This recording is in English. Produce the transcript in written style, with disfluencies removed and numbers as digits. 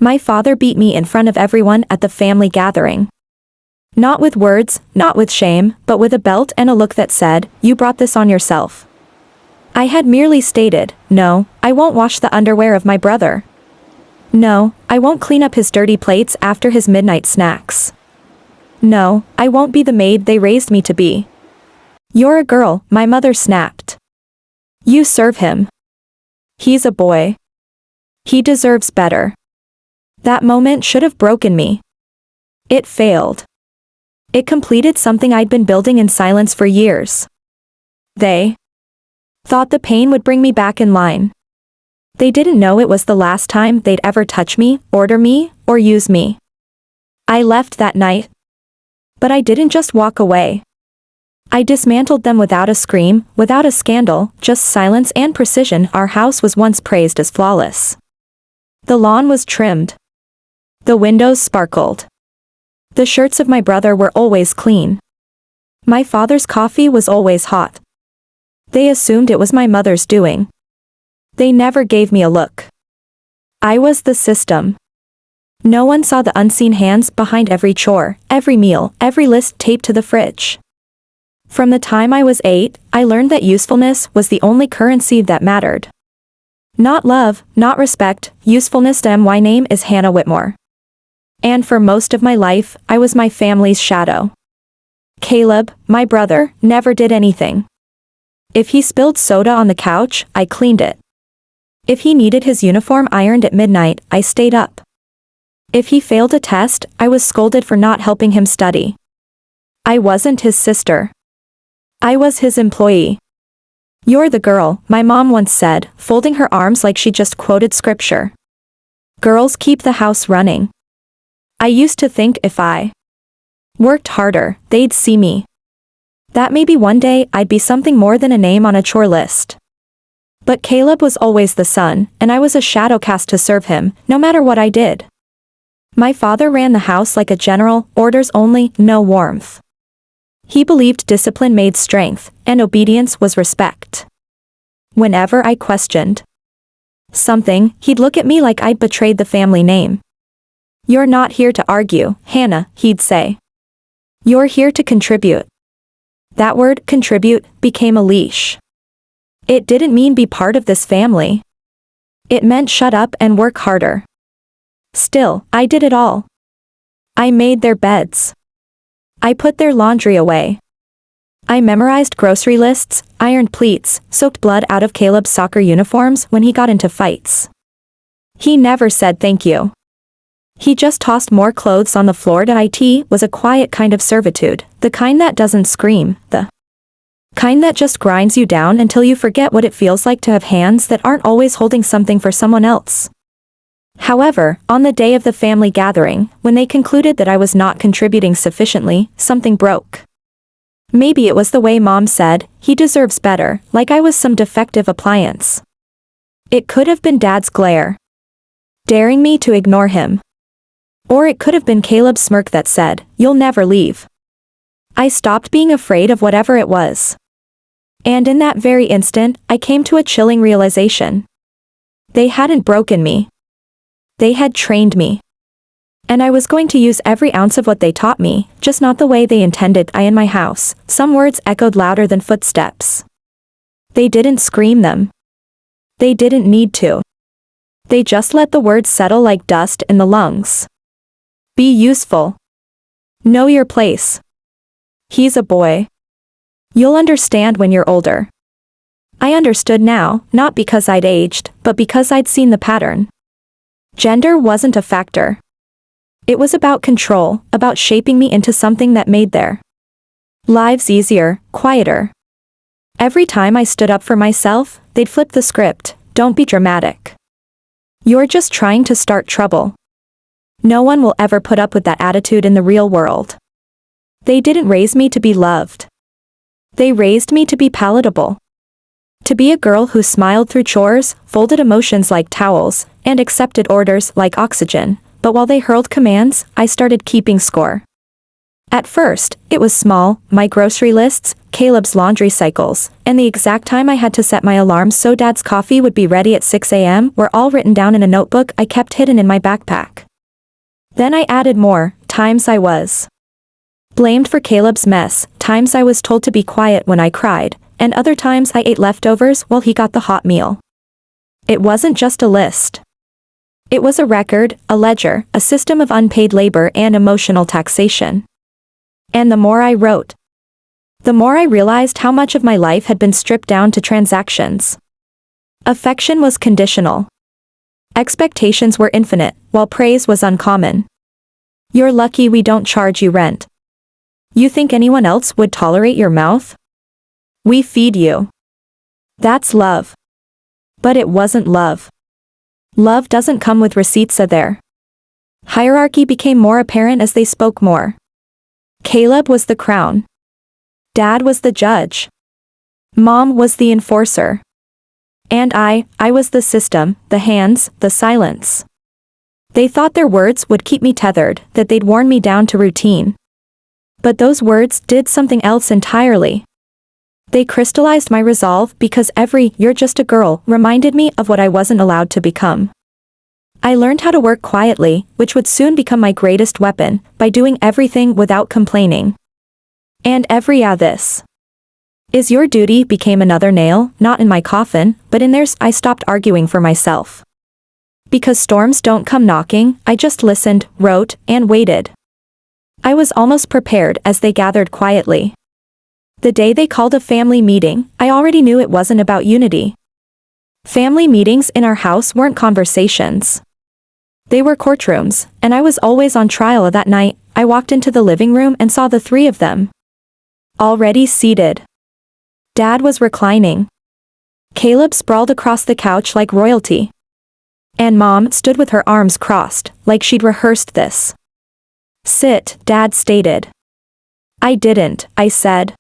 My father beat me in front of everyone at the family gathering. Not with words, not with shame, but with a belt and a look that said, "You brought this on yourself." I had merely stated, "No, I won't wash the underwear of my brother. No, I won't clean up his dirty plates after his midnight snacks. No, I won't be the maid they raised me to be." "You're a girl," my mother snapped. "You serve him. He's a boy. He deserves better." That moment should have broken me. It failed. It completed something I'd been building in silence for years. They thought the pain would bring me back in line. They didn't know it was the last time they'd ever touch me, order me, or use me. I left that night. But I didn't just walk away. I dismantled them without a scream, without a scandal, just silence and precision. Our house was once praised as flawless. The lawn was trimmed. The windows sparkled. The shirts of my brother were always clean. My father's coffee was always hot. They assumed it was my mother's doing. They never gave me a look. I was the system. No one saw the unseen hands behind every chore, every meal, every list taped to the fridge. From the time I was 8, I learned that usefulness was the only currency that mattered. Not love, not respect, usefulness. My name is Hannah Whitmore. And for most of my life, I was my family's shadow. Caleb, my brother, never did anything. If he spilled soda on the couch, I cleaned it. If he needed his uniform ironed at midnight, I stayed up. If he failed a test, I was scolded for not helping him study. I wasn't his sister. I was his employee. "You're the girl," my mom once said, folding her arms like she just quoted scripture. "Girls keep the house running." I used to think if I worked harder, they'd see me. That maybe one day I'd be something more than a name on a chore list. But Caleb was always the son, and I was a shadow cast to serve him, no matter what I did. My father ran the house like a general, orders only, no warmth. He believed discipline made strength, and obedience was respect. Whenever I questioned something, he'd look at me like I'd betrayed the family name. "You're not here to argue, Hannah," he'd say. "You're here to contribute." That word, contribute, became a leash. It didn't mean be part of this family. It meant shut up and work harder. Still, I did it all. I made their beds. I put their laundry away. I memorized grocery lists, ironed pleats, soaked blood out of Caleb's soccer uniforms when he got into fights. He never said thank you. He just tossed more clothes on the floor. It was a quiet kind of servitude, the kind that doesn't scream, the kind that just grinds you down until you forget what it feels like to have hands that aren't always holding something for someone else. However, on the day of the family gathering, when they concluded that I was not contributing sufficiently, something broke. Maybe it was the way Mom said, "He deserves better," like I was some defective appliance. It could have been Dad's glare, daring me to ignore him. Or it could have been Caleb's smirk that said, "You'll never leave." I stopped being afraid of whatever it was. And in that very instant, I came to a chilling realization. They hadn't broken me. They had trained me. And I was going to use every ounce of what they taught me, just not the way they intended. In my house, some words echoed louder than footsteps. They didn't scream them. They didn't need to. They just let the words settle like dust in the lungs. Be useful. Know your place. He's a boy. You'll understand when you're older. I understood now, not because I'd aged, but because I'd seen the pattern. Gender wasn't a factor. It was about control, about shaping me into something that made their lives easier, quieter. Every time I stood up for myself, they'd flip the script. "Don't be dramatic. You're just trying to start trouble." No one will ever put up with that attitude in the real world. They didn't raise me to be loved. They raised me to be palatable. To be a girl who smiled through chores, folded emotions like towels, and accepted orders like oxygen. But while they hurled commands, I started keeping score. At first, it was small, my grocery lists, Caleb's laundry cycles, and the exact time I had to set my alarms so Dad's coffee would be ready at 6 a.m. were all written down in a notebook I kept hidden in my backpack. Then I added more, times I was blamed for Caleb's mess, times I was told to be quiet when I cried, and other times I ate leftovers while he got the hot meal. It wasn't just a list. It was a record, a ledger, a system of unpaid labor and emotional taxation. And the more I wrote, the more I realized how much of my life had been stripped down to transactions. Affection was conditional. Expectations were infinite, while praise was uncommon. You're lucky we don't charge you rent. You think anyone else would tolerate your mouth? We feed you. That's love. But it wasn't love. Love doesn't come with receipts there. Hierarchy became more apparent as they spoke more. Caleb was the crown. Dad was the judge. Mom was the enforcer. And I was the system, the hands, the silence. They thought their words would keep me tethered, that they'd worn me down to routine. But those words did something else entirely. They crystallized my resolve because every "you're just a girl" reminded me of what I wasn't allowed to become. I learned how to work quietly, which would soon become my greatest weapon, by doing everything without complaining. And every this is your duty became another nail, not in my coffin, but in theirs. I stopped arguing for myself. Because storms don't come knocking, I just listened, wrote, and waited. I was almost prepared as they gathered quietly. The day they called a family meeting, I already knew it wasn't about unity. Family meetings in our house weren't conversations. They were courtrooms, and I was always on trial that night. I walked into the living room and saw the three of them. Already seated. Dad was reclining. Caleb sprawled across the couch like royalty. And Mom stood with her arms crossed, like she'd rehearsed this. Sit, Dad stated. I didn't, I said.